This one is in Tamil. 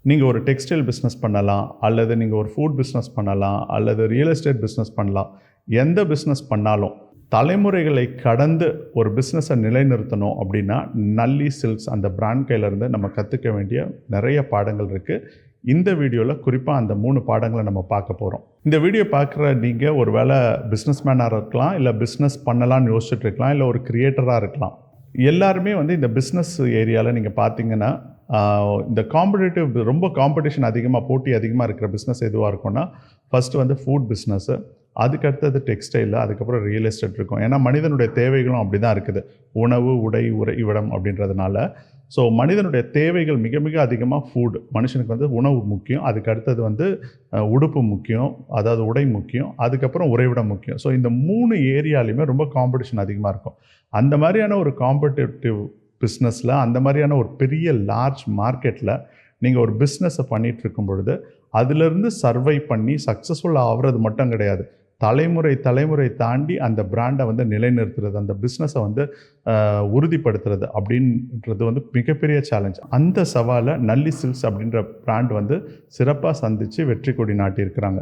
நீங்கள் ஒரு டெக்ஸ்டைல் பிஸ்னஸ் பண்ணலாம், அல்லது நீங்கள் ஒரு ஃபுட் பிஸ்னஸ் பண்ணலாம், அல்லது ரியல் எஸ்டேட் பிஸ்னஸ் பண்ணலாம். எந்த பிஸ்னஸ் பண்ணாலும் தலைமுறைகளை கடந்து ஒரு பிஸ்னஸை நிலைநிறுத்தணும் அப்படின்னா நல்லி சில்க்ஸ் அந்த பிராண்ட் கையிலேருந்து நம்ம கற்றுக்க வேண்டிய நிறைய பாடங்கள் இருக்குது. இந்த வீடியோவில் குறிப்பாக அந்த 3 பாடங்களை நம்ம பார்க்க போகிறோம். இந்த வீடியோ பார்க்குற நீங்கள் ஒரு வேளை பிஸ்னஸ்மேனாக இருக்கலாம், இல்லை பிஸ்னஸ் பண்ணலான்னு யோசிச்சுட்டு இருக்கலாம், இல்லை ஒரு கிரியேட்டராக இருக்கலாம். எல்லாருமே இந்த பிஸ்னஸ் ஏரியாவில் நீங்கள் பார்த்தீங்கன்னா இந்த ரொம்ப காம்படிஷன் அதிகமாக, போட்டி அதிகமாக இருக்கிற பிஸ்னஸ் எதுவாக இருக்கும்னா ஃபஸ்ட்டு ஃபுட் பிஸ்னஸ்ஸு, அதுக்கடுத்தது டெக்ஸ்டைலு, அதுக்கப்புறம் ரியல் எஸ்டேட் இருக்கும். ஏன்னா மனிதனுடைய தேவைகளும் அப்படி தான் இருக்குது. உணவு, உடை, உறைவிடம் அப்படின்றதுனால. ஸோ மனிதனுடைய தேவைகள் மிக மிக அதிகமாக ஃபுட். மனுஷனுக்கு உணவு முக்கியம், அதுக்கு அடுத்தது உடுப்பு முக்கியம், அதாவது உடை முக்கியம், அதுக்கப்புறம் உறைவிடம் முக்கியம். ஸோ இந்த 3 ஏரியாலையுமே ரொம்ப காம்படிஷன் அதிகமாக இருக்கும். அந்த மாதிரியான ஒரு காம்படிட்டிவ் பிஸ்னஸில், அந்த மாதிரியான ஒரு பெரிய லார்ஜ் மார்க்கெட்டில் நீங்கள் ஒரு பிஸ்னஸை பண்ணிகிட்டு இருக்கும் பொழுது அதிலிருந்து சர்வை பண்ணி சக்ஸஸ்ஃபுல் ஆகிறது மட்டும் கிடையாது, தலைமுறை தாண்டி அந்த பிராண்டை நிலைநிறுத்துறது, அந்த பிஸ்னஸை உறுதிப்படுத்துறது அப்படின்றது மிகப்பெரிய சேலஞ்ச். அந்த சவாலை நல்லி சில்க்ஸ் அப்படின்ற பிராண்ட் சிறப்பாக சந்தித்து வெற்றி கொடி நாட்டியிருக்கிறாங்க.